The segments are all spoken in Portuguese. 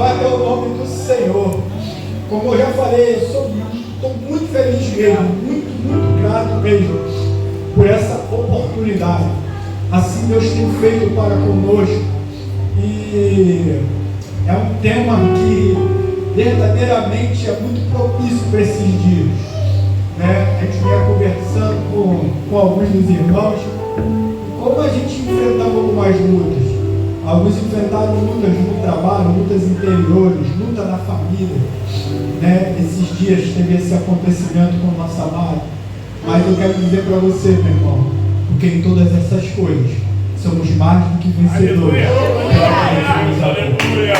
Louvado é o nome do Senhor. Como eu já falei, eu estou muito feliz mesmo, muito grato mesmo por essa oportunidade. Assim Deus tem feito para conosco. E é um tema que verdadeiramente é muito propício para esses dias. Né? A gente vinha conversando com alguns dos irmãos como a gente enfrentava algumas lutas. Alguns enfrentaram lutas no trabalho, lutas interiores, luta na família. Né? Esses dias teve esse acontecimento com o nosso amado. Mas eu quero dizer para você, meu irmão, porque em todas essas coisas somos mais do que vencedores. Aleluia!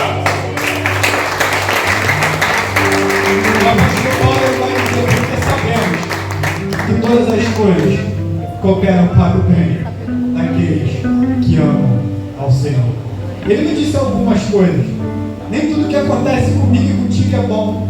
O apóstolo Paulo vai dizer porque sabemos que todas as coisas cooperam para o bem daqueles que amam ao Senhor. Ele me disse algumas coisas. Nem tudo que acontece comigo e contigo é bom.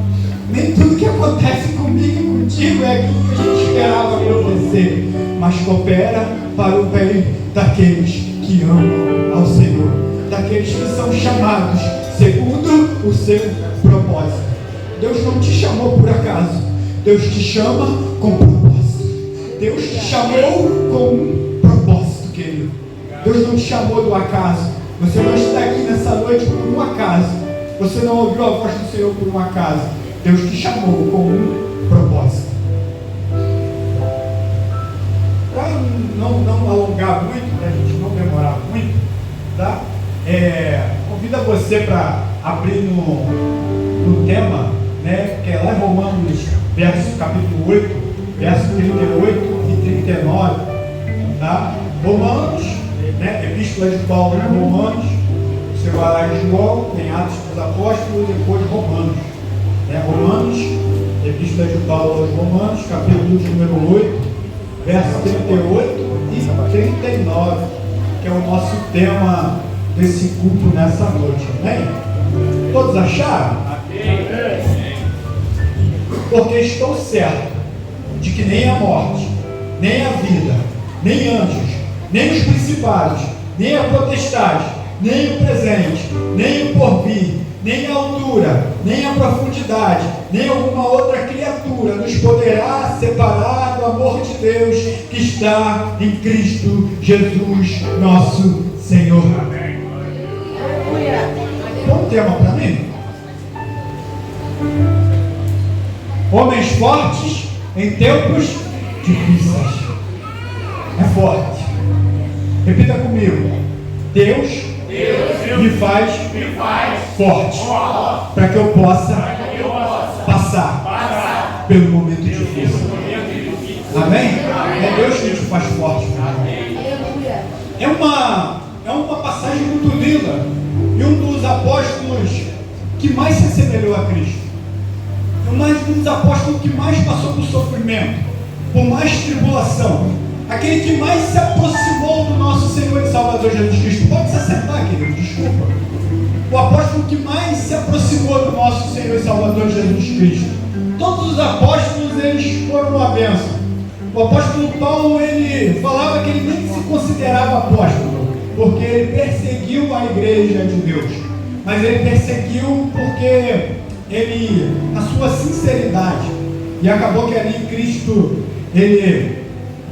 Nem tudo que acontece comigo e contigo é aquilo que a gente esperava acontecer. Mas coopera para o bem daqueles que amam ao Senhor. Daqueles que são chamados segundo o seu propósito. Deus não te chamou por acaso. Deus te chama com propósito. Deus te chamou com um propósito, querido. Deus não te chamou do acaso. Você não está aqui nessa noite por um acaso. Você não ouviu a voz do Senhor por um acaso. Deus te chamou com um propósito. Para não alongar muito, para a gente não demorar muito, tá? Convido você para abrir no tema, né? Que é lá em Romanos, capítulo 8, verso 38 e 39, tá? Romanos, né? Epístola de Paulo em Romanos, você vai lá em João, tem Atos dos Apóstolos, depois Romanos. Romanos, Epístola de Paulo aos Romanos, capítulo de número 8, verso 38 e 39, que é o nosso tema desse culto nessa noite, amém? Todos acharam? Porque estou certo de que nem a morte, nem a vida, nem anjos, nem os principados, nem a potestade, nem o presente, nem o porvir, nem a altura, nem a profundidade, nem alguma outra criatura nos poderá separar do amor de Deus que está em Cristo Jesus, nosso Senhor. Amém. Tem um tema para mim? Homens fortes em tempos difíceis. É forte. Repita comigo. Deus me faz forte para que eu possa passar pelo momento difícil. Amém? É Deus que te faz forte. É uma passagem muito linda. E um dos apóstolos que mais se assemelhou a Cristo. Um dos apóstolos que mais passou por sofrimento, por mais tribulação. Aquele que mais se aproximou do nosso Senhor e Salvador Jesus Cristo. Pode se acertar, querido, desculpa. O apóstolo que mais se aproximou do nosso Senhor e Salvador Jesus Cristo. Todos os apóstolos, eles foram uma bênção. O apóstolo Paulo, ele falava que ele nem se considerava apóstolo, porque ele perseguiu a igreja de Deus. Mas ele perseguiu porque ele, na sua sinceridade, e acabou que ali em Cristo, ele...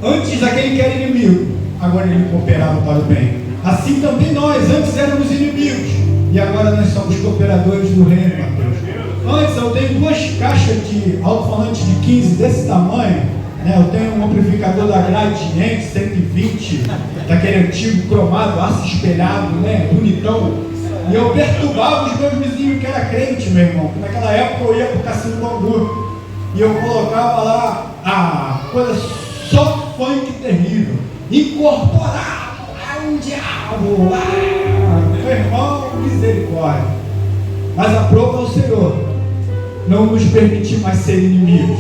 Antes aquele que era inimigo, agora ele cooperava para o bem. Assim também nós, antes éramos inimigos, e agora nós somos cooperadores do reino, Mateus. Antes eu tenho duas caixas de alto-falante de 15 desse tamanho, né? Eu tenho um amplificador da Gradiente 120, daquele antigo cromado, aço espelhado, né? Bonitão. E eu perturbava os meus vizinhos que era crente, meu irmão. Naquela época eu ia para o Cassino Bangu e eu colocava lá a coisa só funk terrível, incorporado ao diabo. Meu irmão, misericórdia. Mas a prova é o Senhor não nos permitiu mais ser inimigos,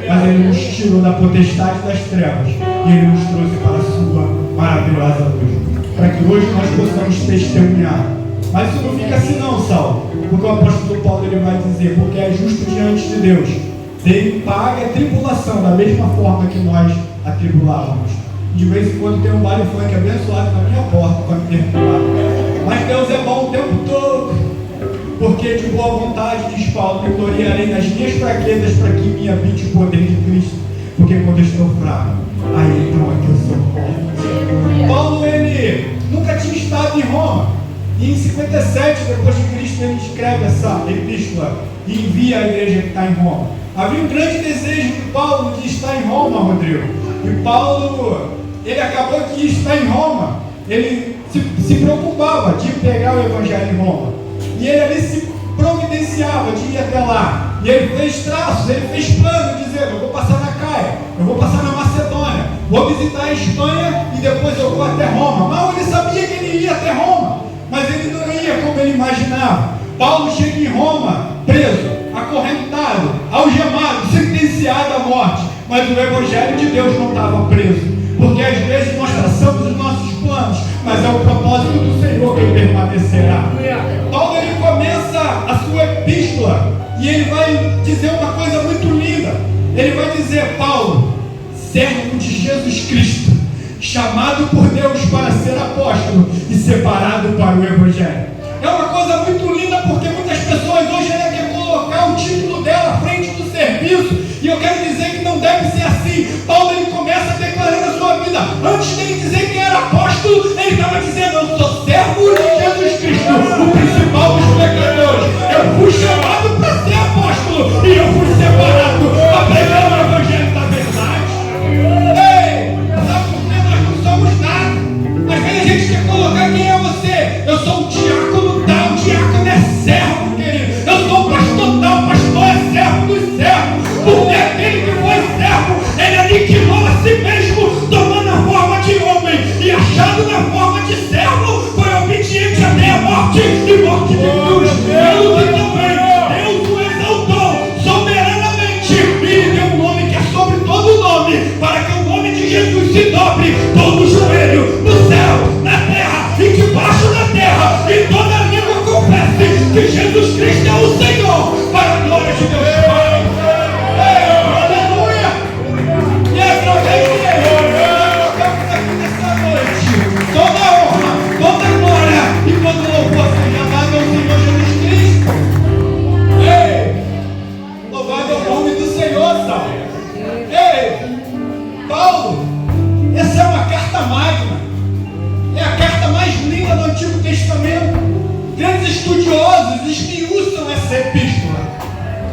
mas Ele nos tirou da potestade das trevas e Ele nos trouxe para a sua maravilhosa luz, para que hoje nós possamos testemunhar. Mas isso não fica assim não, Saulo, porque o apóstolo Paulo ele vai dizer, porque é justo diante de Deus, Ele paga a tribulação da mesma forma que nós atribulávamos. De vez em quando tem um baile funk abençoado na minha porta para me perturbar. Mas Deus é bom o tempo todo. porque de boa vontade, diz Paulo, me gloriarei nas minhas fraquezas para que me habite o poder de Cristo, porque quando eu estou fraco, aí então é que eu sou forte. Paulo, ele nunca tinha estado em Roma, e em 57, depois de Cristo, ele escreve essa epístola e envia a igreja que está em Roma. Havia um grande desejo de Paulo de estar em Roma, Rodrigo, e Paulo, ele acabou que está em Roma, ele se preocupava de pegar o evangelho em Roma, e ele ali se providenciava de ir até lá, e ele fez traços, ele fez plano, dizendo: eu vou passar na Caia, eu vou passar na Macedônia, vou visitar a Espanha e depois eu vou até Roma. Mas ele sabia que ele ia até Roma, mas ele não ia como ele imaginava. Paulo chega em Roma, preso, acorrentado, algemado, sentenciado à morte, mas o evangelho de Deus não estava preso, porque às vezes nós traçamos os nossos planos, mas é o propósito do Senhor que permanecerá. Paulo, ele começa a sua epístola e ele vai dizer uma coisa muito linda. Ele vai dizer: Paulo, servo de Jesus Cristo, chamado por Deus para ser apóstolo e separado para o evangelho. É uma coisa muito linda, porque muitas pessoas hoje querem colocar o título dela à frente do serviço, e eu quero dizer que não deve ser assim. Paulo, ele começa declarando a sua vida. Antes dele dizer que era apóstolo, ele estava dizendo: eu sou servo de Jesus Cristo, o principal dos pecadores. Eu fui chamado para ser apóstolo e eu fui separado para pregar o evangelho da verdade. Ei, sabe por que nós não somos nada? Às vezes a gente quer colocar: quem é você? Eu sou um diácono tal, diácono é servo, querido. Eu sou pastor tal, pastor é servo dos servos. Porque aquele que foi servo, ele aniquilou a si mesmo, tomando a forma de homem, e achado na forma de servo, foi obediente até a morte e morte de cruz. Pelo que também Deus o exaltou soberanamente e lhe deu um nome que é sobre todo nome, para que o nome de Jesus se dobre todo o joelho no céu, na terra e debaixo da terra, e toda a língua confesse que Jesus Cristo é o Senhor, para a glória de Deus Pai. Aleluia! E é através dele nós tocamos aqui nessa noite toda a honra, toda a glória e todo o louvor seja dado ao Senhor Jesus Cristo. Ei! Louvado é o nome do Senhor, sabe? Ei! Paulo, essa é uma carta magna, é a carta mais linda do Antigo Testamento. Grandes estudiosos esmiuçam essa epístola.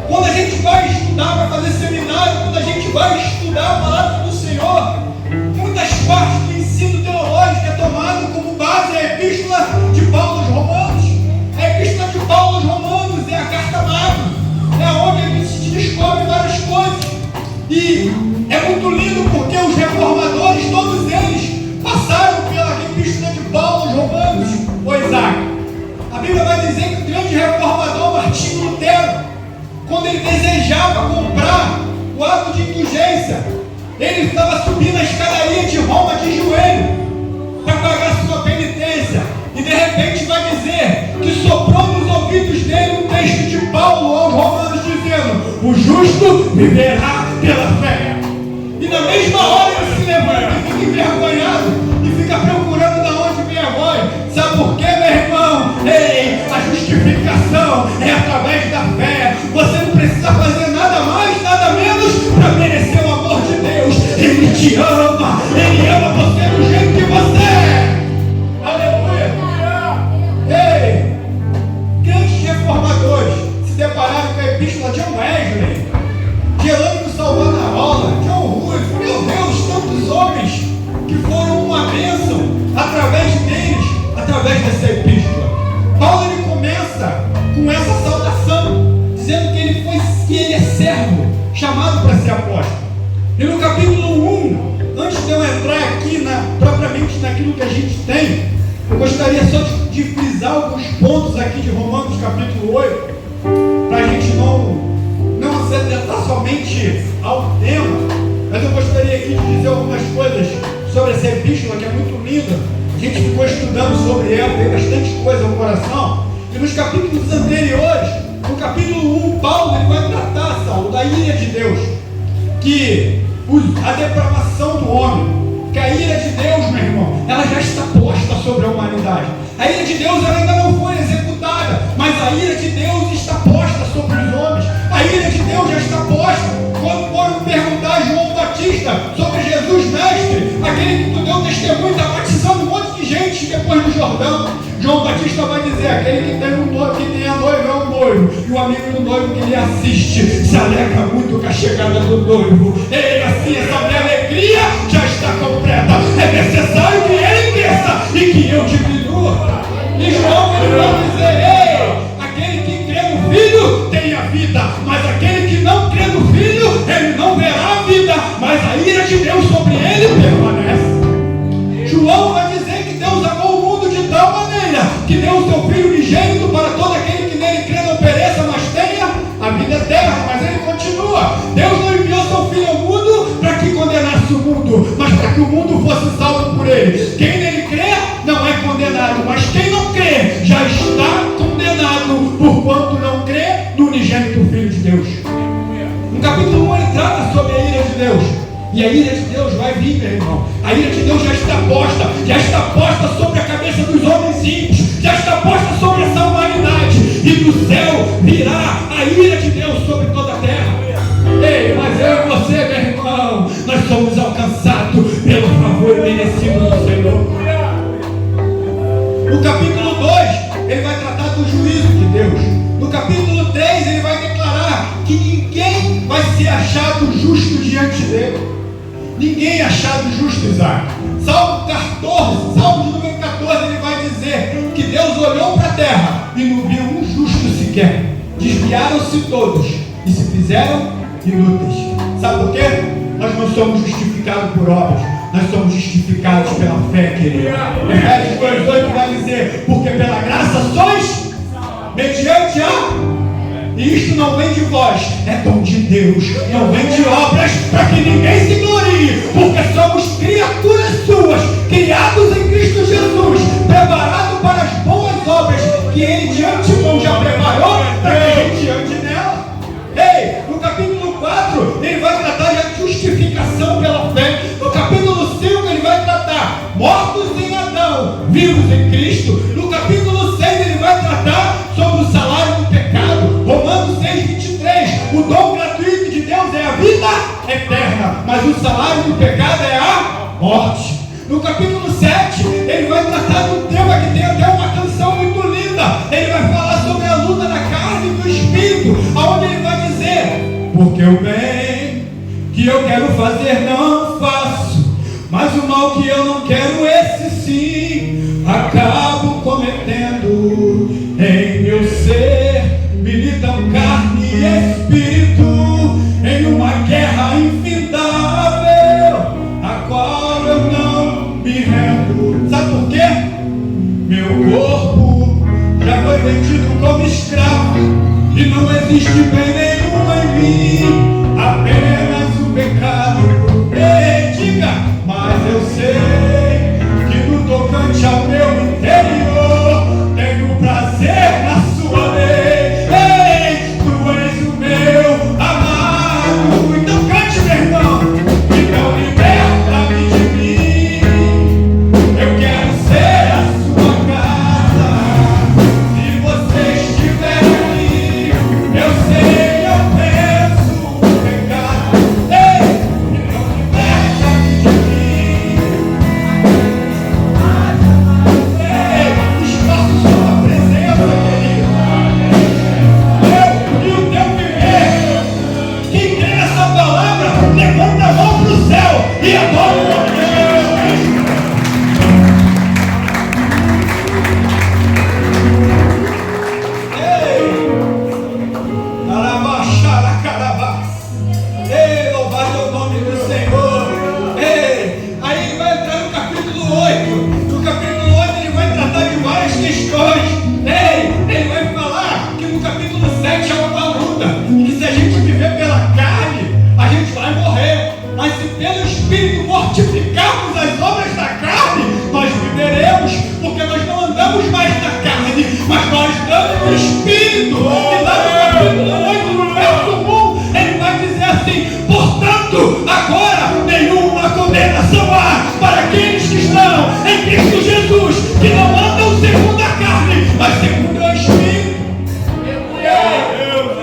Quando a gente vai estudar, vai fazer seminário, quando a gente vai estudar a palavra do Senhor, muitas partes do ensino teológico é tomado como base a epístola de Paulo aos Romanos. A epístola de Paulo aos Romanos é a carta magna, é onde a gente descobre várias coisas. E é muito lindo porque os reformadores, todos eles, passaram pela epístola de Paulo aos Romanos. Pois a Bíblia vai dizer que o grande reformador Martinho Lutero, quando ele desejava comprar o ato de indulgência, ele estava subindo a escadaria de Roma de joelho para pagar sua penitência, e de repente vai dizer que soprou nos ouvidos dele um texto de Paulo aos Romanos dizendo: o justo viverá pela fé. E na mesma hora ele se levanta e fica envergonhado e fica procurando de onde vem a voz. Sabe por quê, meu irmão? Ei, a justificação é através da fé. Você não precisa fazer nada mais, nada menos para merecer o amor de Deus. Ele te ama, Ele ama você do jeito que você é. Aleluia! Ei, grandes reformadores se depararam com a epístola de John Wesley, Jerônimo Savonarola, John Hus, meu Deus, tantos homens que foram uma bênção através deles, através dessa epístola. Paulo, ele começa com essa saudação, dizendo que ele é servo, chamado para ser apóstolo. E no capítulo 1, antes de eu entrar aqui propriamente naquilo que a gente tem, eu gostaria só de frisar alguns pontos aqui de Romanos capítulo 8, para a gente não se atentar somente ao tema, mas eu gostaria aqui de dizer algumas coisas sobre essa epístola, que é muito linda. A gente ficou estudando sobre ela, tem bastante coisa no coração. E nos capítulos anteriores, no capítulo 1, Paulo ele vai tratar, Saulo, da ira de Deus, que a depravação do homem, que a ira de Deus, meu irmão, ela já está posta sobre a humanidade. A ira de Deus ela ainda não foi executada, mas a ira de Deus música vai dizer: aquele que tem um noivo, que tem a noiva é um noivo, e o amigo do noivo que lhe assiste se alegra muito com a chegada do noivo. Ei, assim, essa minha alegria já está completa. É necessário que ele cresça e que eu diminua. E João ele vai dizer: ei, aquele que crê no Filho tem a vida, mas aquele que não crê no Filho, ele não verá a vida, mas a ira de Deus sobre ele permanece. João vai dizer que Deus amou o mundo de tal maneira que deu o seu Filho unigênito para todo aquele que nele crê não pereça, mas tenha a vida eterna. Mas ele continua: Deus não enviou seu Filho ao mundo para que condenasse o mundo, mas para que o mundo fosse salvo por ele. Quem nele crê não é condenado, mas quem não crê já está condenado, porquanto não crê no unigênito Filho de Deus. No capítulo 1 ele trata sobre a ira de Deus. E a ira de Deus vai vir, meu irmão. A ira de Deus já está posta sobre a cabeça dos homens ímpios, já está posta sobre essa humanidade. E do céu virá a ira de Deus sobre toda a terra. Ei, mas eu e você, meu irmão, nós somos alcançados pelo favor merecido do Senhor. No capítulo 2, ele vai tratar do juízo de Deus. No capítulo 3, ele vai declarar que ninguém vai ser achado justo diante dele. Ninguém é achado justo, Isaac. Salmo de número 14, ele vai dizer que Deus olhou para a terra e não viu um justo sequer. Desviaram-se todos e se fizeram inúteis. Sabe por quê? Nós não somos justificados por obras, nós somos justificados pela fé, querido. Efésios 2:8 vai dizer: porque pela graça sois mediante a... E isto não vem de vós, é dom de Deus, não vem de obras, para que ninguém se glorie, porque somos criaturas suas, criados em Cristo Jesus, preparados para as boas obras que Ele de antemão já preparou para que a gente ande nela. Ei, no capítulo 4, ele vai tratar de justificação pela fé. No capítulo 5, ele vai tratar mortos em Adão, vivos em Cristo. No capítulo 6, ele vai tratar sobre o salário do pecado. Romanos 6:23, o dom gratuito de Deus é a vida eterna, mas o salário do pecado é a morte. No capítulo 7, ele vai tratar de um tema que tem até uma canção muito linda. Ele vai falar sobre a luta da carne e do espírito, aonde ele vai dizer: porque o bem que eu quero fazer não faço, mas o mal que eu não quero, esse sim acabo cometendo. Em meu ser militam carne e espírito, em uma guerra infindável, a qual eu não me rendo. Sabe por quê? Meu corpo já foi vendido como escravo, e não existe bem nenhum em mim, apenas o pecado. Ei, diga: mas eu sei que no tocante ao meu interior tenho prazer na sua lei. Ei, tu és o meu amado. Então cante, meu irmão. Então liberta-me de mim. Eu quero ser a sua casa. Se você estiver aqui, eu sei, eu penso o pecado. Ei, então liberta-me de mim. Ei, espaço sua presença, querido. Eu e o teu viver. Quem crê nessa palavra, levanta a mão para o céu e adora o nome de Jesus. Ei, Arabaxaracarabás. Ei, louvado é o nome do Senhor. Ei, aí ele vai entrar no capítulo 8. No capítulo 8 ele vai tratar de várias questões. Ei, ele vai falar que no capítulo 7 é uma luta, que se a gente viver pela carne, a gente vai morrer. Mas se pelo Espírito mortificarmos as obras da carne, nós viveremos, porque nós não andamos mais na carne, mas nós andamos no Espírito. E lá no capítulo 8, no verso 1, ele vai dizer assim: portanto, agora nenhuma condenação há para aqueles que estão em Cristo Jesus, que não andam segundo a carne, mas segundo o Espírito.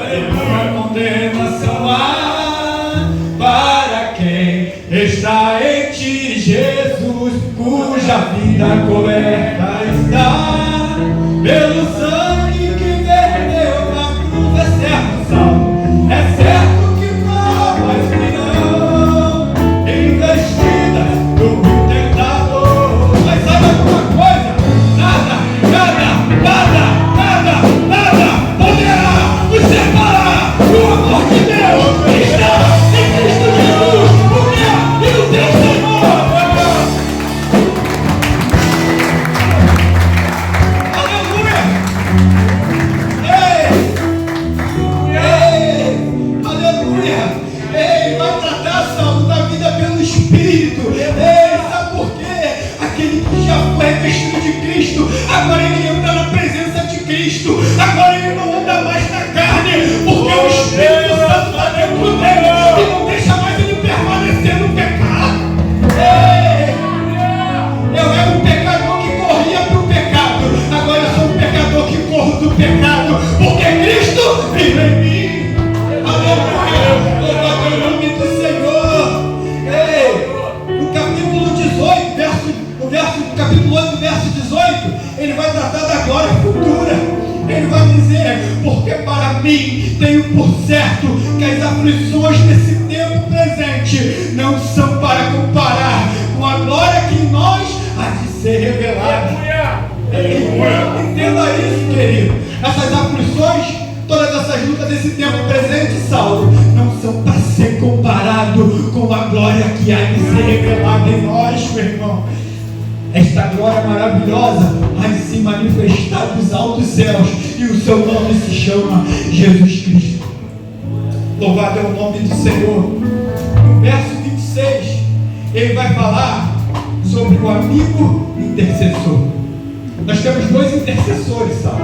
Nenhuma condenação há para quem está em ti, Jesus, cuja vida coberta está pecado, porque Cristo vive em mim. Aleluia! Louvado é o nome do Senhor. Ei, no capítulo 18, capítulo 8, verso 18, ele vai tratar da glória futura. Ele vai dizer: porque para mim tenho por certo que as aflições desse tempo presente não são para comparar com a glória que em nós há de ser revelada. Entenda isso, querido. Essas aflições, todas essas lutas desse tempo presente, Saulo, não são para ser comparado com a glória que há de ser revelada em nós, meu irmão. Esta glória maravilhosa há de se manifestar dos altos céus, e o seu nome se chama Jesus Cristo. Louvado é o nome do Senhor. No verso 26, ele vai falar sobre o amigo intercessor. Nós temos dois intercessores, sabe?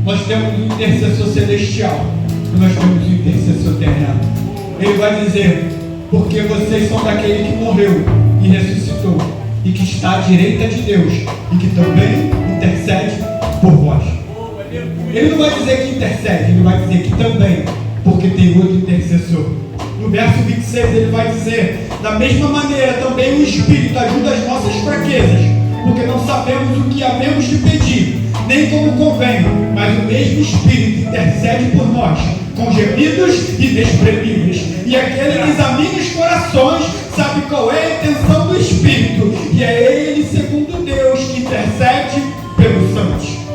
Nós temos o intercessor celestial e nós temos o intercessor terreno. Ele vai dizer: porque vocês são daquele que morreu e ressuscitou, e que está à direita de Deus, e que também intercede por vós. Ele não vai dizer que intercede, ele vai dizer que também, porque tem outro intercessor. No verso 26 ele vai dizer: da mesma maneira também o Espírito ajuda as nossas fraquezas, porque não sabemos o que havemos de pedir, nem como convém, mas o mesmo Espírito intercede por nós, com gemidos inexprimíveis. E aquele que examina os corações sabe qual é a intenção do Espírito, e é Ele, segundo Deus, que intercede pelos santos.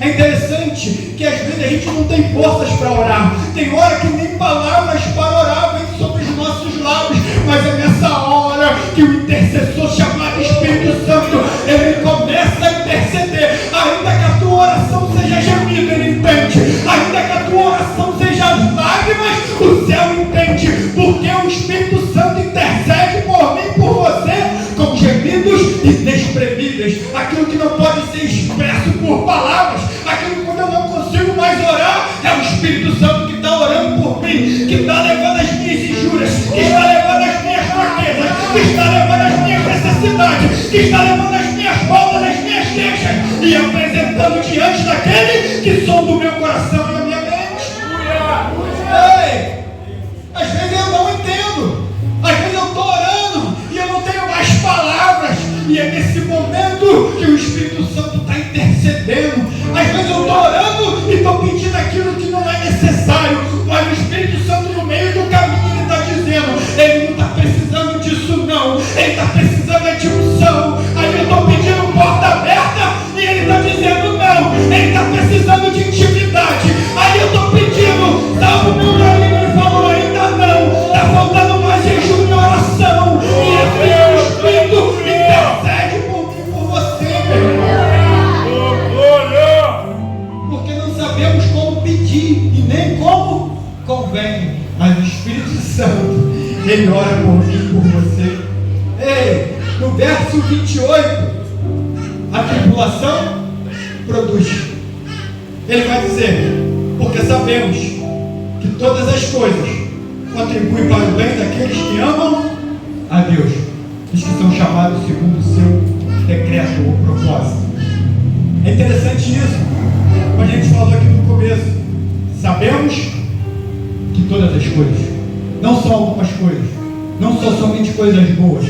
É interessante que às vezes a gente não tem forças para orar. Tem hora que nem palavras para orar vêm sobre os nossos lábios, mas é nessa hora que o intercessor chamado Espírito Santo, ele começa a interceder. Ainda que a tua oração seja gemida, ele entende. Ainda que a tua oração seja lágrimas, o céu entende, porque o Espírito Santo intercede por mim e por você com gemidos inexprimíveis. Aquilo que não pode ser expresso por palavras, aquilo que quando eu não consigo mais orar, é o Espírito Santo que está orando por mim, que está levando as minhas injúrias, que está levando as minhas fraquezas, que está levando as minhas necessidades, que está levando as minhas faltas, as minhas queixas, e apresentando diante daquele que sonda o meu coração e a minha mente. Ei, às vezes eu não entendo, às vezes eu estou orando e eu não tenho mais palavras, e é nesse momento que o Espírito Santo está intercedendo. Às vezes eu estou orando e estou pedindo aquilo que não é necessário, mas o Espírito Santo no meio do caminho ele está dizendo: ele não está precisando disso não, ele está precisando de unção. Aí eu estou pedindo porta aberta e ele está dizendo não, ele está precisando de intimidade. Aí eu estou pedindo, salva o meu marido, ele falou ainda não, está faltando mais jejum e oração, e esse Espírito intercede por mim, por você, meu irmão. Porque não sabemos como pedir e nem como convém, mas o Espírito Santo, ele ora por mim e por você. Ei, no verso 28, a tribulação produz. Ele vai dizer: porque sabemos que todas as coisas contribuem para o bem daqueles que amam a Deus, os que são chamados segundo o seu decreto ou propósito. É interessante isso, como a gente falou aqui no começo. Sabemos que todas as coisas, não só algumas coisas, não são somente coisas boas.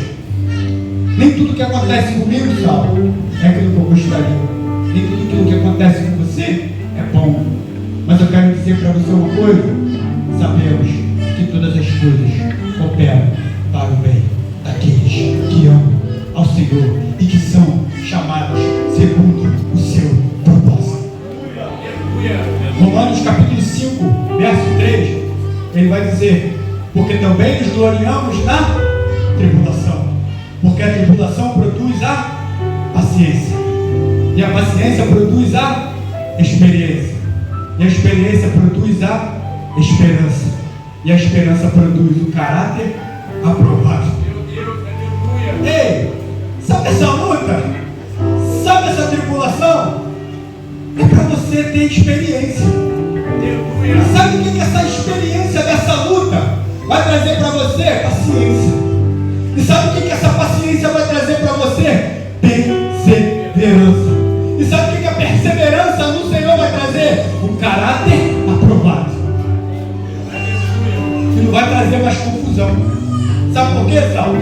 Nem tudo que acontece comigo, sabe, é aquilo que eu gostaria. Nem tudo aquilo que acontece com você é bom. Mas eu quero dizer para você uma coisa: sabemos que todas as coisas cooperam para o bem daqueles que amam ao Senhor e que são chamados segundo o seu propósito. Romanos capítulo 5, verso 3, ele vai dizer: porque também nos gloriamos na tribulação, porque a tribulação produz a paciência, e a paciência produz a experiência, e a experiência produz a esperança, e a esperança produz o caráter aprovado. Ei, sabe essa luta? Sabe essa tribulação? É para você ter experiência. Sabe o que essa experiência dessa luta vai trazer para você? Paciência. E sabe o que essa paciência vai trazer para você? Perseverança. E sabe o que a perseverança no Senhor vai trazer? Um caráter aprovado. E não vai trazer mais confusão. Sabe por quê, Saulo?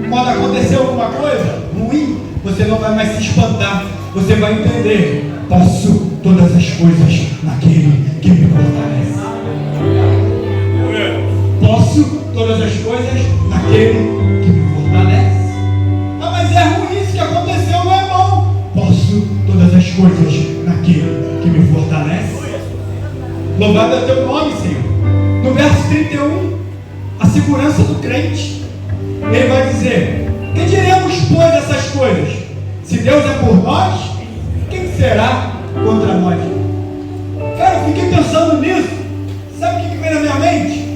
Quando acontecer alguma coisa ruim, você não vai mais se espantar. Você vai entender: posso todas as coisas naquele que me fortalece. Posso todas as coisas naquele que me fortalece. Ah, mas é ruim, isso que aconteceu não é bom. Posso todas as coisas naquele que me fortalece. Louvado é o teu nome, Senhor. No verso 31, a segurança do crente. Ele vai dizer: que diremos, pois, essas coisas? Se Deus é por nós, quem será contra nós? Cara, eu fiquei pensando nisso. Sabe o que vem na minha mente?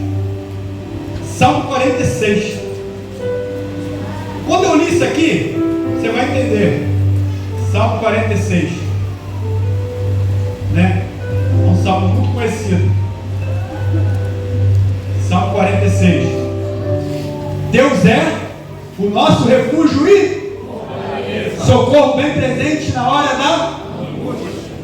Salmo 46. Quando eu li isso aqui, você vai entender. Salmo 46, né? É um salmo muito conhecido. Salmo 46. Deus é o nosso refúgio e socorro bem presente na hora da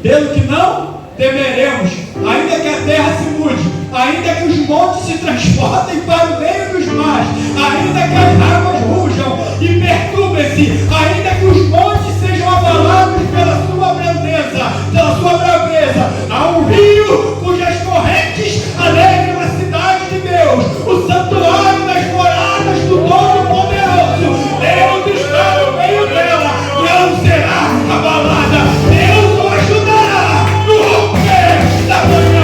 pelo que não temeremos, ainda que a terra se mude, ainda que os montes se transportem para o meio dos mares, ainda que as águas rujam e perturbem-se, ainda que os montes sejam abalados pela sua grandeza, pela sua braveza. Há um rio cujas correntes alegram a cidade de Deus, o santuário das moradas do Todo-Poderoso. Deus está no meio dela, não será abalada. Deus o ajudará no romper da manhã.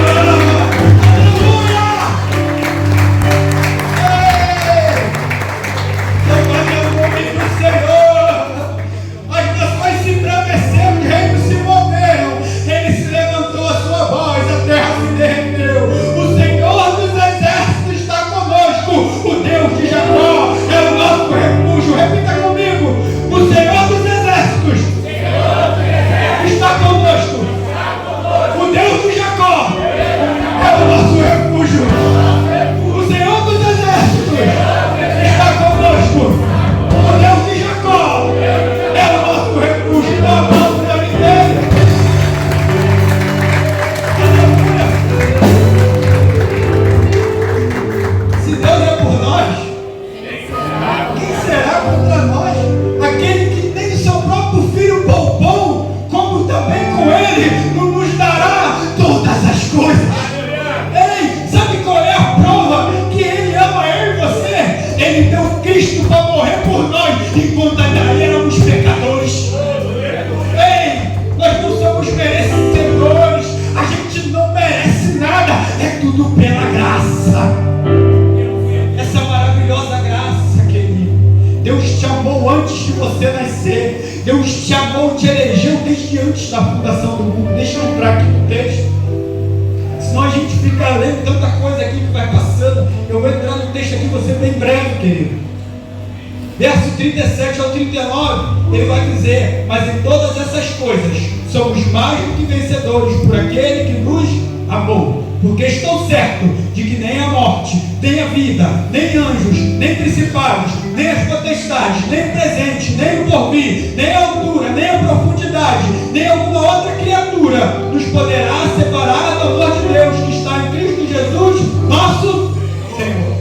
Deus te amou, te elegeu desde antes da fundação do mundo. Deixa eu entrar aqui no texto. Senão a gente fica lendo tanta coisa aqui que vai passando. Eu vou entrar no texto aqui, você bem breve, querido. Verso 37 ao 39, ele vai dizer: mas em todas essas coisas somos mais do que vencedores por aquele que nos amou. Porque estou certo de que nem a morte, nem a vida, nem anjos, nem principados, nem as potestades, nem o presente, nem o porvir, nem a altura, nem a profundidade, nem alguma outra criatura nos poderá separar do amor de Deus que está em Cristo Jesus, nosso Senhor.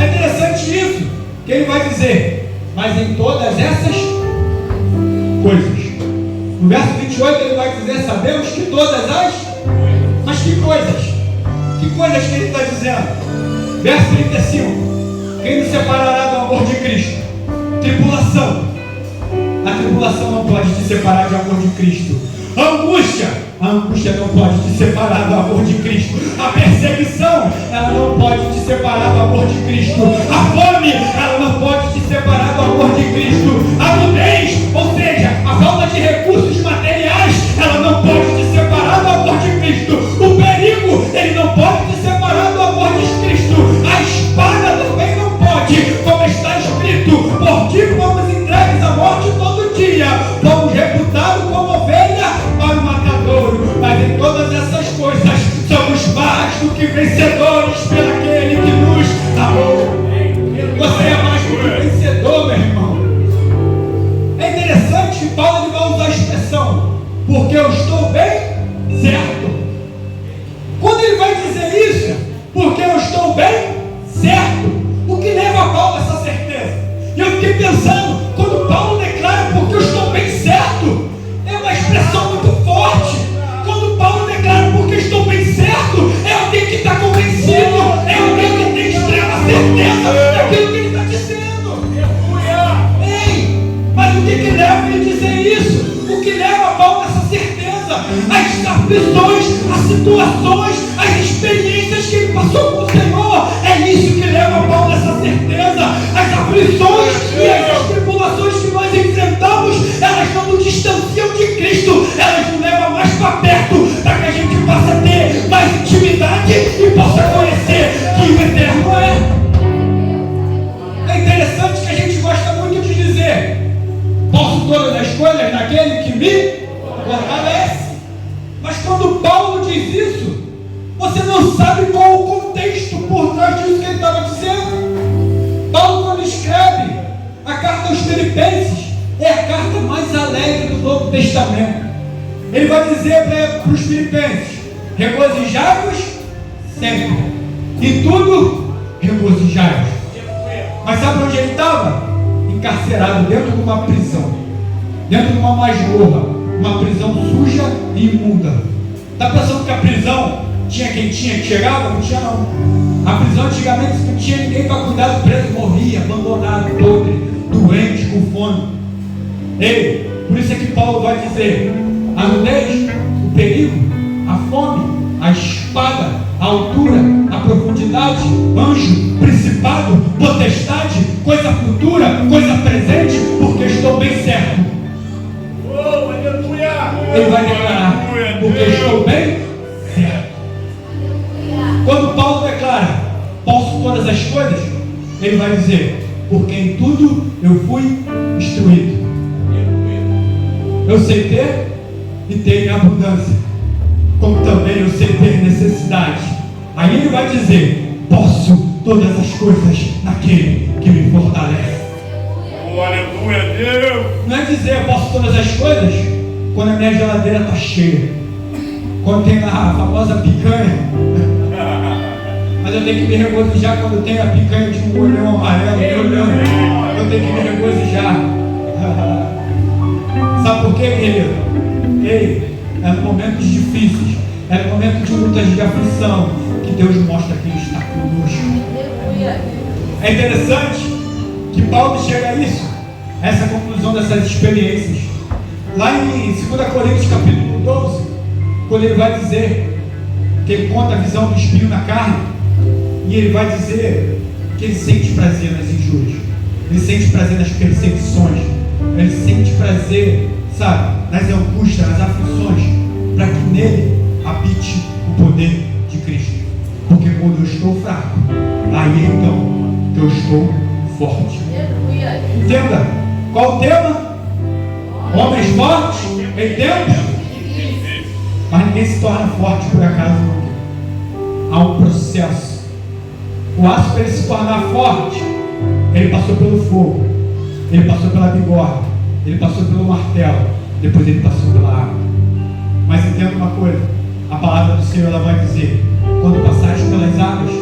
É interessante isso, que ele vai dizer: mas em todas essas coisas. No verso 28 ele vai dizer: sabemos que todas as... Mas que coisas? Que coisas que ele está dizendo? Verso 35: quem nos separará do amor de Cristo? Tribulação. A tribulação não pode te separar do amor de Cristo. Angústia. A angústia não pode te separar do amor de Cristo. A perseguição, ela não pode te separar do amor de Cristo. A fome, ela não pode te separar do amor de Cristo. A nudez, ou seja, a falta de recursos materiais, ela não pode te separar do amor de Cristo. O perigo, ele não pode te separar do amor de Cristo. A espada também não pode, como está escrito: por ti fomos entregues à morte todo dia, fomos reputados como ovelha para o matadouro. Mas em todas essas coisas somos mais do que vencedores pelo aquele que nos amou. Você é mais do que vencedor, meu irmão. É interessante que Paulo vai usar a expressão: porque eu estou bem certo. fiquei pensando, quando Paulo declara porque eu estou bem certo, é uma expressão muito forte. Quando Paulo declara porque estou bem certo, é alguém que está convencido, é alguém que tem extrema certeza daquilo que ele está dizendo. Ei, mas o que leva ele a dizer isso? O que leva Paulo a essa certeza? As aflições, as situações, as experiências que ele passou com o Senhor. É isso que leva Paulo a essa certeza. As aflições e as tribulações que nós enfrentamos, elas não nos distanciam de Cristo, elas nos levam mais para perto, para que a gente possa ter mais intimidade e possa conhecer que o eterno é. É interessante que a gente gosta muito de dizer: posso todas as coisas naquele que me fortalece. Mas quando Paulo diz isso, você não sabe qual o contexto por trás disso que ele estava dizendo. Paulo, quando escreve a carta aos Filipenses, é a carta mais alegre do Novo Testamento. Ele vai dizer para os Filipenses: regozijai-vos sempre, e tudo regozijai-vos. Mas sabe onde ele estava? Encarcerado dentro de uma prisão, dentro de uma masmorra, uma prisão suja e imunda. Está pensando que a prisão tinha quem tinha que chegava? Não tinha não. A prisão antigamente não tinha ninguém para cuidar do preso, morria abandonado, podre, doente, com fome. Ei, por isso é que Paulo vai dizer: a nudez, o perigo, a fome, a espada, a altura, a profundidade, anjo, principado, potestade, coisa futura, coisa presente, porque estou bem certo. Ele vai declarar: porque estou bem certo. Quando Paulo declara: posso todas as coisas, ele vai dizer: porque em tudo eu fui instruído. Eu sei ter e ter em abundância, como também eu sei ter necessidade. Aí ele vai dizer: posso todas as coisas naquele que me fortalece. Aleluia, Deus! Não é dizer posso todas as coisas quando a minha geladeira está cheia, quando tem a famosa picanha. Mas eu tenho que me regozijar quando tem a picanha de um olhão amarelo me olhando. Eu tenho que me regozijar. Sabe por quê, querido? Ei, é no momentos difíceis, é no momento de lutas de aflição que Deus mostra que Ele está conosco. É interessante que Paulo chega a isso, a essa conclusão dessas experiências. Lá em 2 Coríntios capítulo 12, quando ele vai dizer que ele conta a visão do espinho na carne, e ele vai dizer que ele sente prazer nas injúrias, ele sente prazer nas perseguições, ele sente prazer, sabe, nas angústias, nas aflições, para que nele habite o poder de Cristo. Porque quando eu estou fraco, aí então que eu estou forte. Entenda qual o tema? Homens fortes em tempos, mas ninguém se torna forte por acaso. Há um processo. O aço, para ele se tornar forte, ele passou pelo fogo, ele passou pela bigorna, ele passou pelo martelo, depois ele passou pela água. Mas entenda uma coisa: a palavra do Senhor, ela vai dizer: quando passares pelas águas,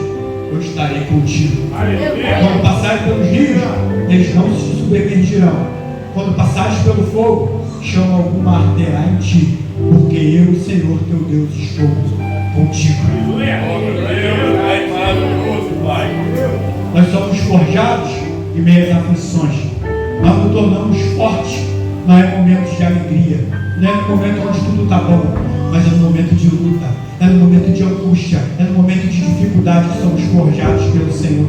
eu estarei contigo. Quando passares pelos rios, eles não se submergirão. Quando passares pelo fogo, chama alguma arderá em ti, porque eu, o Senhor teu Deus, estou contigo. Nós somos forjados em meio às aflições. Nós nos tornamos fortes, não é momentos de alegria, não é no momento onde tudo está bom, mas é no momento de luta, é no momento de angústia, é no momento de dificuldade que somos forjados pelo Senhor.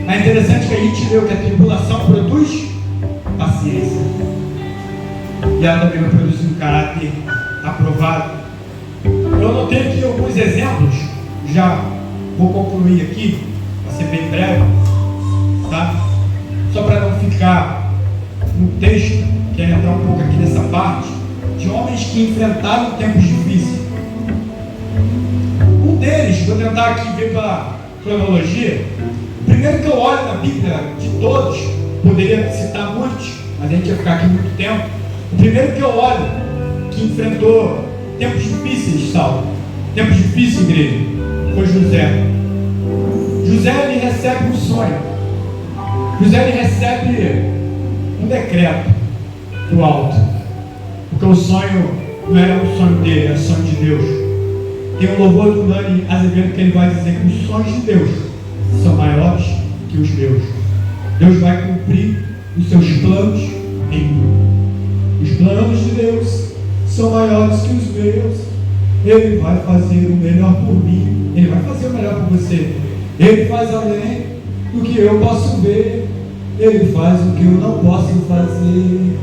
É interessante que a gente leu que a tribulação produz paciência, e ela também vai produzir um caráter aprovado. Eu anotei aqui alguns exemplos, já vou concluir aqui, vai ser bem breve, tá? Só para não ficar no texto, quero entrar um pouco aqui nessa parte, de homens que enfrentaram tempos difíceis. Um deles, vou tentar aqui ver pela cronologia. O primeiro que eu olho na Bíblia, de todos, poderia citar muitos, mas a gente ia ficar aqui muito tempo. O primeiro que eu olho, que enfrentou tempos difíceis, Saulo, tempos difíceis, igreja, foi José. José, ele recebe um sonho. José ele recebe um decreto do alto, porque o sonho não era um sonho dele, era um sonho de Deus. Tem um louvor do Dani Azevedo que ele vai dizer que os sonhos de Deus são maiores que os meus. Deus vai cumprir os seus planos em mim. Os planos de Deus são maiores que os meus. Ele vai fazer o melhor por mim. Ele vai fazer o melhor por você. Ele faz além do que eu posso ver. Ele faz o que eu não posso fazer.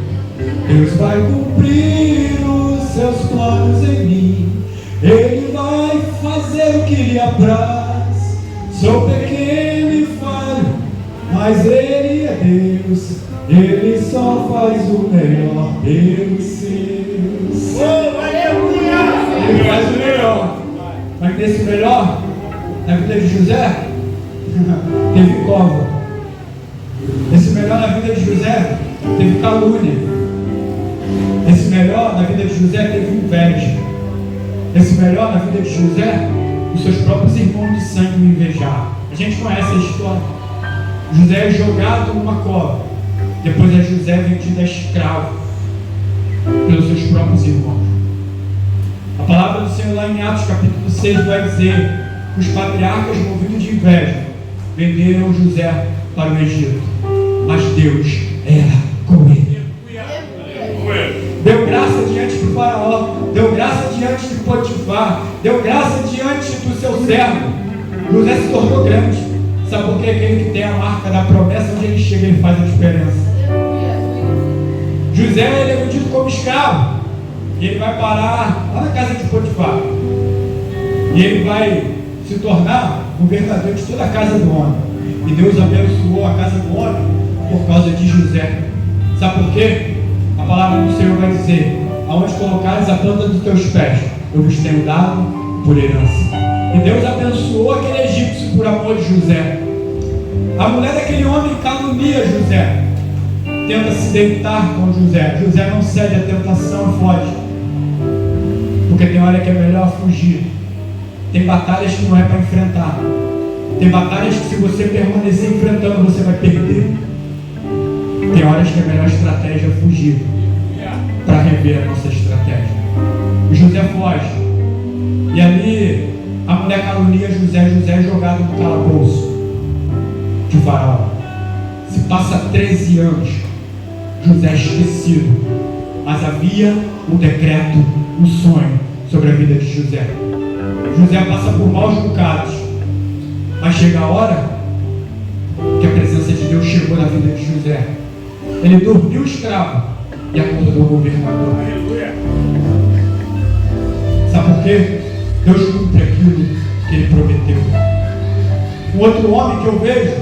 Deus vai cumprir os seus planos em mim. Ele vai fazer o que lhe apraz. Sou pequeno e falho, mas Ele é Deus. Ele só faz o melhor pelos seus. Oh, aleluia! Ele faz o melhor. Mas nesse melhor, na vida de José, teve cova. Esse melhor na vida de José, teve calúnia. Esse melhor na vida de José, teve inveja. Esse melhor na vida de José, os seus próprios irmãos de sangue o invejaram. A gente conhece a história. José é jogado numa cova. Depois a José é vendido a escravo pelos seus próprios irmãos. A palavra do Senhor lá em Atos capítulo 6 vai dizer que os patriarcas, movidos de inveja, venderam José para o Egito. Mas Deus era com ele. Deu graça diante do faraó, deu graça diante de Potifar, deu graça diante do seu servo. José se tornou grande. Sabe por quê? Aquele que tem a marca da promessa, onde ele chega, ele faz a diferença. José ele é vendido como escravo. E ele vai parar lá na casa de Potifar. E ele vai se tornar governador de toda a casa do homem. E Deus abençoou a casa do homem por causa de José. Sabe por quê? A palavra do Senhor vai dizer: aonde colocares a planta dos teus pés, eu vos tenho dado por herança. E Deus abençoou aquele egípcio por amor de José. A mulher daquele homem calunia José, tenta se deitar com José. José não cede à tentação e foge, porque tem hora que é melhor fugir. Tem batalhas que não é para enfrentar. Tem batalhas que, se você permanecer enfrentando, você vai perder. Tem horas que a melhor estratégia é fugir, para rever a nossa estratégia. O José foge, e ali a mulher calunia José. José é jogado no calabouço de Faraó. Se passa 13 anos, José é esquecido, mas havia um decreto, um sonho sobre a vida de José. José passa por maus bocados, mas chega a hora que a presença de Deus chegou na vida de José. Ele dormiu escravo e acordou governador. Sabe por quê? Deus cumpre aquilo que Ele prometeu. Um outro homem que eu vejo,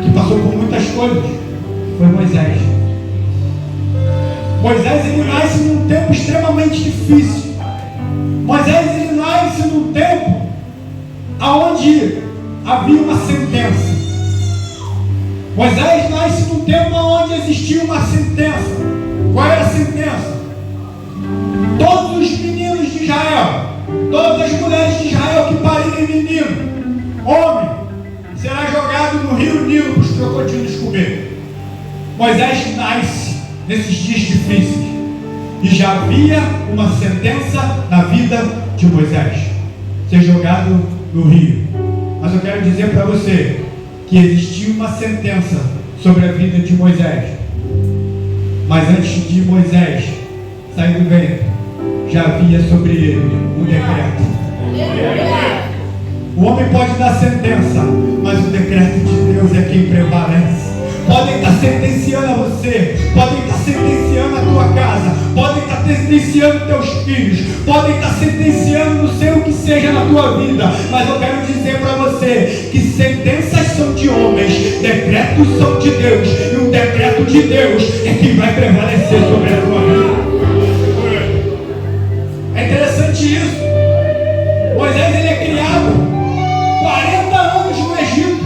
que passou por muitas coisas, foi Moisés. Moisés ele nasce num tempo extremamente difícil. Moisés ele nasce num tempo onde havia uma sentença. Moisés nasce num tempo onde existia uma sentença. Qual era a sentença? Todos os meninos de Israel, todas as mulheres de Israel que parirem menino, homem, será jogado no rio Nilo para os crocodilos comer. Moisés nasce nesses dias difíceis, e já havia uma sentença na vida de Moisés, ser jogado no rio. Mas eu quero dizer para você que existia uma sentença sobre a vida de Moisés. Mas antes de Moisés sair do ventre, já havia sobre ele um decreto. O homem pode dar sentença, mas o decreto de Deus é quem prevalece. Podem estar sentenciando a você, podem estar sentenciando a tua casa, podem estar sentenciando teus filhos, podem estar sentenciando não sei o que seja na tua vida, mas eu quero dizer para você que sentenças são de homens, decretos são de Deus, e o decreto de Deus é quem vai prevalecer sobre a tua vida. É interessante isso. Moisés ele é criado 40 anos no Egito.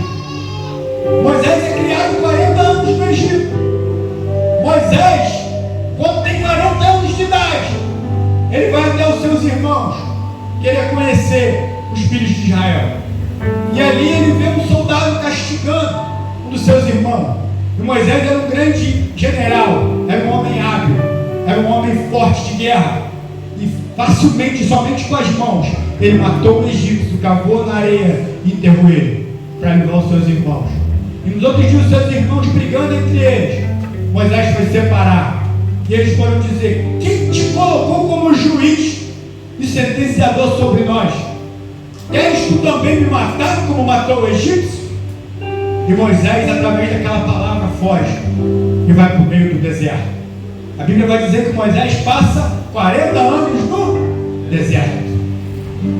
Moisés é criado 40 anos no Egito. Moisés, quando tem 40 anos de idade, ele vai até os seus irmãos querer conhecer os filhos de Israel. E ali ele vê um soldado castigando dos seus irmãos. E Moisés era um grande general, era um homem hábil, era um homem forte de guerra. E facilmente, somente com as mãos, ele matou o egípcio, cavou na areia e enterrou ele, para livrar os seus irmãos. E nos outros dias, os seus irmãos brigando entre eles, Moisés foi separar. E eles foram dizer: quem te colocou como juiz e sentenciador sobre nós? Queres tu também me matar como matou o egípcio? E Moisés, através daquela palavra, foge e vai para o meio do deserto. A Bíblia vai dizer que Moisés passa 40 anos no deserto.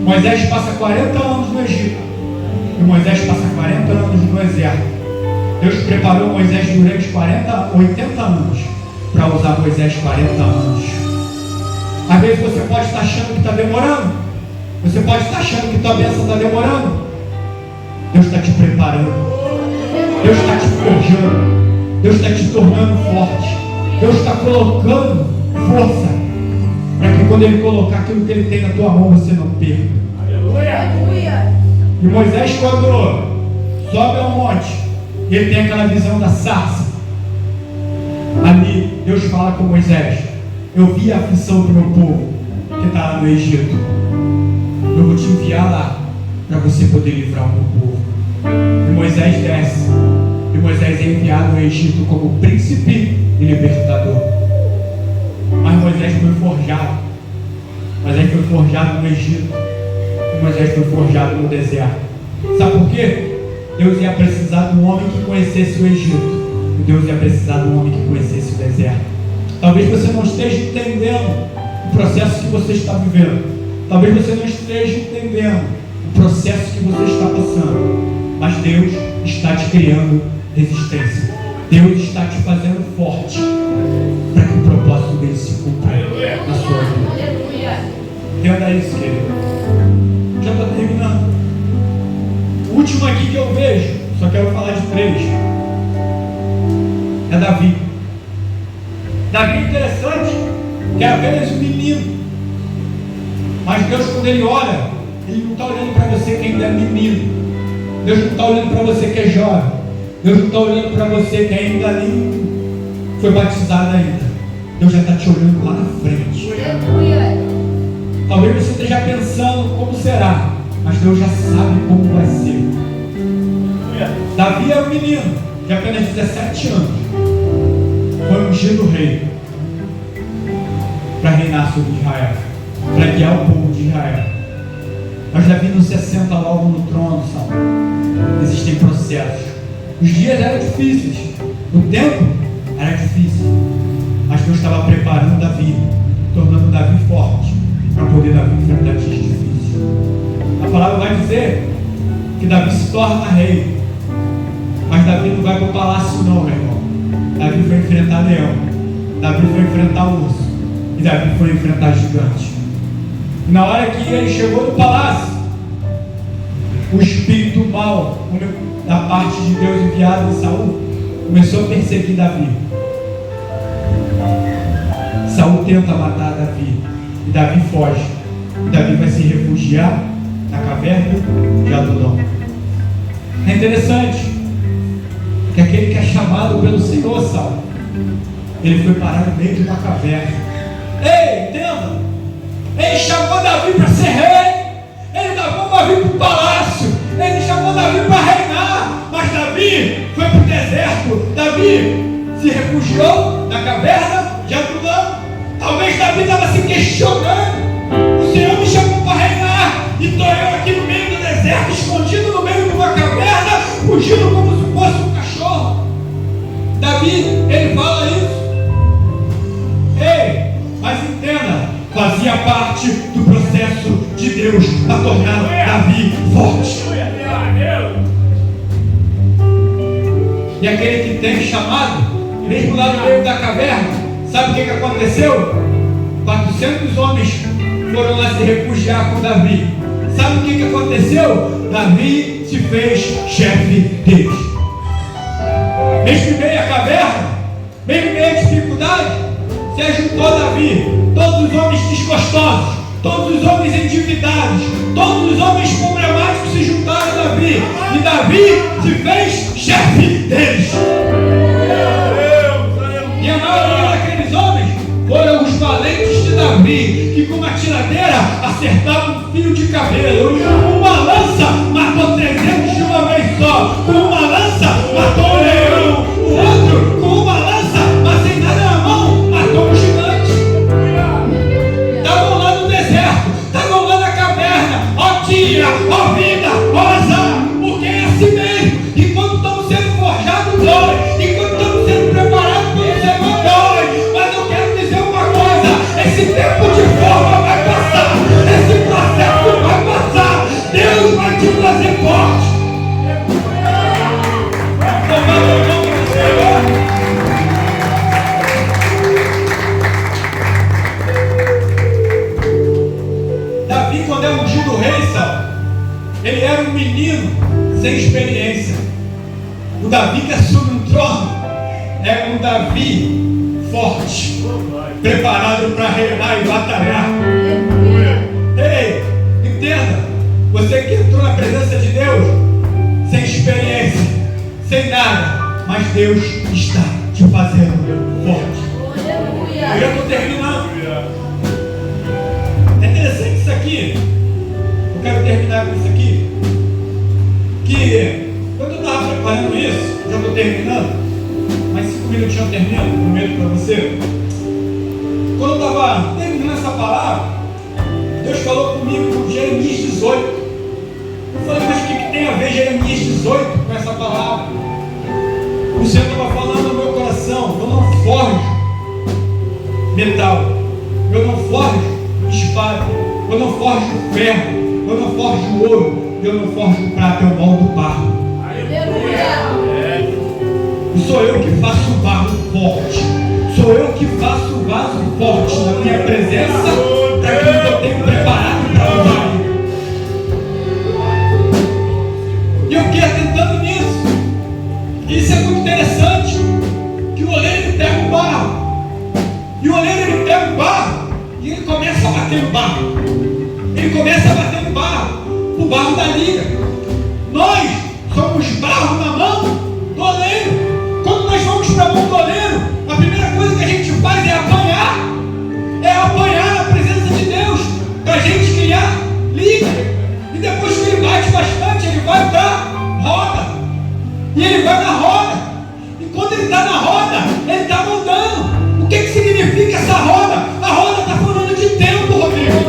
Moisés passa 40 anos no Egito. E Moisés passa 40 anos no deserto. Deus preparou Moisés durante 80 anos para usar Moisés 40 anos. Às vezes você pode estar achando que está demorando. Você pode estar achando que tua bênção está demorando. Deus está te preparando. Deus está te forjando. Deus está te tornando forte. Deus está colocando força para que quando Ele colocar aquilo que Ele tem na tua mão, você não perca. Aleluia. E Moisés, quando sobe ao monte, ele tem aquela visão da sarça. Ali Deus fala com Moisés: eu vi a aflição do meu povo que está lá no Egito. Eu vou te enviar lá para você poder livrar o meu povo. E Moisés desce. E Moisés é enviado ao Egito como príncipe e libertador. Mas Moisés foi forjado. Moisés foi forjado no Egito. E Moisés foi forjado no deserto. Sabe por quê? Deus ia precisar de um homem que conhecesse o Egito. E Deus ia precisar de um homem que conhecesse o deserto. Talvez você não esteja entendendo o processo que você está vivendo. Talvez você não esteja entendendo o processo que você está passando. Mas Deus está te criando resistência. Deus está te fazendo forte para que o propósito dele se cumpra na sua vida. Entenda isso, querido. Já estou terminando. O último aqui que eu vejo, só quero falar de 3, é Davi. Davi é interessante, que é apenas um menino. Mas Deus, quando Ele olha, Ele não está olhando para você que ainda é menino. Deus não está olhando para você que é jovem. Deus não está olhando para você que ainda nem foi batizado ainda. Deus já está te olhando lá na frente. Talvez você esteja pensando como será, mas Deus já sabe como vai ser. Davi é um menino de apenas 17 anos. Foi ungido rei para reinar sobre Israel, para guiar o povo de Israel. Mas Davi não se assenta logo no trono, sabe? Existem processos. Os dias eram difíceis, o tempo era difícil, mas Deus estava preparando Davi, tornando Davi forte, para poder Davi enfrentar dias difíceis. A palavra vai dizer que Davi se torna rei, mas Davi não vai para o palácio não, meu irmão. Davi foi enfrentar leão, Davi foi enfrentar urso, e Davi foi enfrentar gigante. E na hora que ele chegou no palácio, o espírito mau da parte de Deus enviado em Saul começou a perseguir Davi. Saul tenta matar Davi e Davi foge. E Davi vai se refugiar na caverna de Adulão. É interessante que aquele que é chamado pelo Senhor, Saul, ele foi parar no meio de uma caverna. Ei, entenda! Ele chamou Davi para ser rei. Ele chamou Davi para o palácio. Ele chamou Davi para reinar. Mas Davi foi para o deserto. Davi se refugiou na caverna de Adulão. Talvez Davi estava se questionando. O Senhor me chamou para reinar e estou eu aqui no meio do deserto, escondido no meio de uma caverna, fugindo como se fosse um cachorro. Davi, ele fala isso. Ei, mas entenda, fazia parte do processo de Deus a tornar Davi forte. E aquele que tem chamado, mesmo lá no meio da caverna, sabe o que aconteceu? 400 homens foram lá se refugiar com Davi. Sabe o que aconteceu? Davi se fez chefe deles. Mesmo em meio à caverna, mesmo em meio à dificuldade, se ajuntou Davi, todos os homens desgostosos, todos os homens endividados, todos os homens problemáticos se juntaram a Davi, e Davi se fez chefe deles. acertava um fio de cabelo. Uma lança matou 300 de uma vez só. Com uma lança matou um leão. O outro, com uma lança, mas sem nada na mão, matou um gigante. Estavam lá no deserto, estavam lá na caverna. Ó dia, ó vida, ó azar. Porque é assim mesmo. Enquanto estamos sendo forjados, dói. Enquanto estamos sendo preparados para o Senhor, dói. Mas eu quero dizer uma coisa: esse tempo de forma vai passar. Esse processo vai passar. Deus vai te fazer forte. Louvado o nome do Senhor. Davi, quando é ungido rei, Saul, ele era um menino sem experiência. O Davi que assume um trono é um Davi forte, preparado para reinar e batalhar. Ei, entenda, você que entrou na presença de Deus sem experiência, sem nada, mas Deus está te fazendo forte. Eu já estou terminando. É interessante isso aqui. Eu quero terminar com isso aqui. Que quando eu estava preparando isso, já estou terminando, mais 5 minutinhos eu termino, prometo para você. Quando eu estava terminando essa palavra, Deus falou comigo com Jeremias 18. Eu falei, mas o que tem a ver Jeremias 18 com essa palavra? O Senhor estava falando no meu coração: eu não forjo metal, eu não forjo espada, eu não forjo ferro, eu não forjo ouro, eu não forjo prata, eu moldo barro. E sou eu que faço o barro forte, sou eu que faço o vaso forte na minha presença, para aquilo que eu tenho preparado para usar. E eu fiquei atentando nisso. Isso é muito interessante, que o oleiro ele pega o barro, e o oleiro ele pega o barro e ele começa a bater no barro. Ele começa a bater no barro, o barro da liga. Nós somos barro na mão do oleiro. Quando nós vamos para a mão do oleiro, a primeira coisa que a gente faz é apanhar na presença de Deus, para a gente criar liga. E depois que ele bate bastante, ele vai para a roda. E ele vai na roda. E quando ele está na roda, ele está moldando. O que significa essa roda? A roda está falando de tempo, Rodrigo.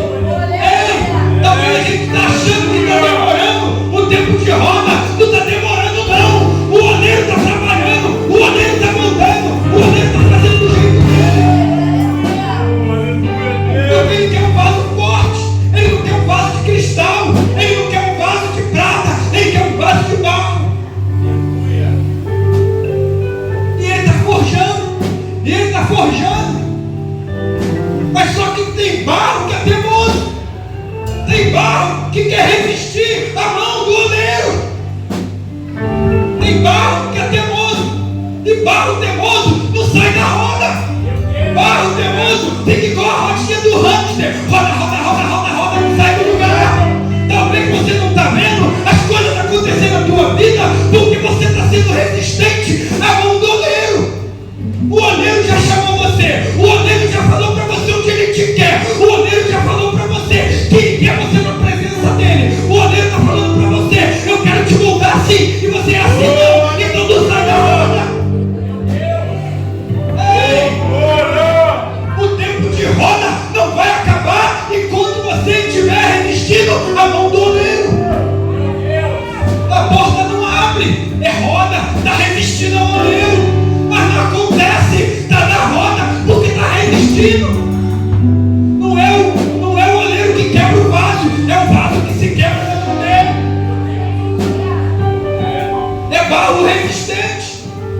Ei, talvez a gente está achando que está demorando o tempo de roda. Não está demorando, não. O oleiro está trabalhando, o oleiro está moldando, o oleiro está fazendo do jeito dele. Porque ele quer um vaso forte, ele não quer um vaso de cristal, ele não quer um vaso de prata, ele quer um vaso de barro. E ele está forjando, mas só que tem barro que é teimoso, tem barro que quer resistir à mão do oleiro, tem barro que é teimoso, e barro teimoso não sai da roda, barro teimoso fica igual a rodinha do hamster, roda, não sai do lugar. Talvez você não está vendo as coisas acontecendo na tua vida, porque você está sendo resistente à mão do oleiro. O oleiro já chamou você, o oleiro já falou para você onde ele te quer, o oleiro já falou para você que ele quer você na presença dele, o oleiro está falando para você: eu quero te moldar assim, e você é assim não, então não sai da roda. Ei, o tempo de roda não vai acabar enquanto você estiver resistindo à mão do oleiro. A porta não abre, é roda, está resistindo ao oleiro. Mas não acontece, está na roda porque está resistindo. Não é o oleiro que quebra o vaso, é o vaso que se quebra dentro dele. É barro resistente,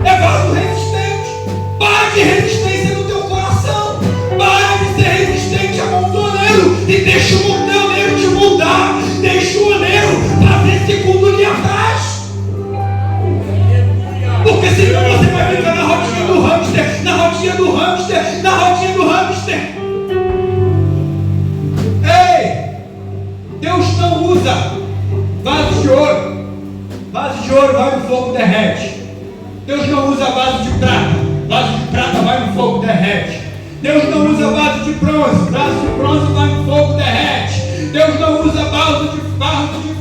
é barro resistente. Para de resistência no teu coração, para de ser resistente à mão do oleiro e deixa o oleiro te moldar, deixa o oleiro fazer segundo linha atrás. Porque senão você vai ficar na rodinha do hamster, na rodinha do hamster, na rodinha do hamster. Ei, Deus não usa vaso de ouro. Vaso de ouro vai no fogo, derrete. Deus não usa vaso de prata. Vaso de prata vai no fogo, derrete. Deus não usa vaso de bronze. Vaso de bronze vai no fogo, derrete. Deus não usa vaso de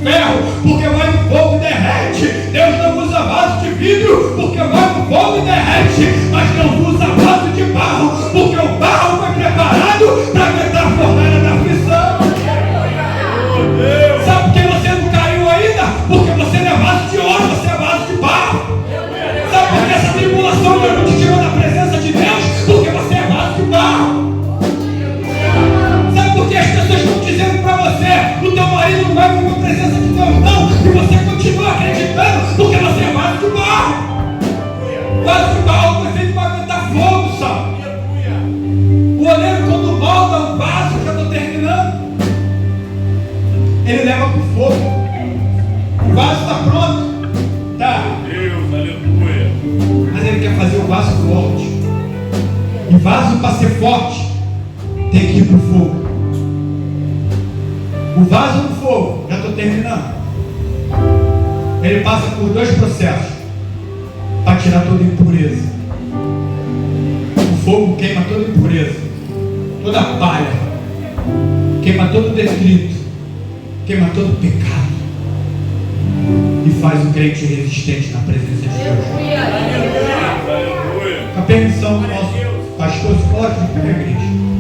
ferro, porque vai no fogo e derrete. Deus não usa vaso de vidro, porque vai no fogo e derrete. Mas Deus usa vaso de barro, porque o barro foi preparado para aguentar a fornalha da aflição. Sabe por que você não caiu ainda? Porque você não é vaso de ouro, você é vaso de barro. Sabe por que essa tribulação não te tirou da presença de Deus? Porque você é vaso de barro. Sabe por que as pessoas estão dizendo para você: o teu marido não vai para a presença de Deus, não? E você continua acreditando, porque você é vaso de barro. Vaso de barro foi feito para aguentar fogo, sabe? O oleiro, quando volta o vaso, já estou terminando, ele leva para o fogo. O vaso está pronto, tá? Deus, aleluia. Mas ele quer fazer o vaso forte. E vaso, para ser forte, tem que ir para o fogo. O vaso no fogo, já estou terminando, ele passa por 2 processos para tirar toda impureza. O fogo queima toda impureza, toda a palha, queima todo detrito, queima todo pecado e faz o crente resistente na presença de Deus. Aleluia. Com a permissão do nosso pastor, se coloque de pé, igreja.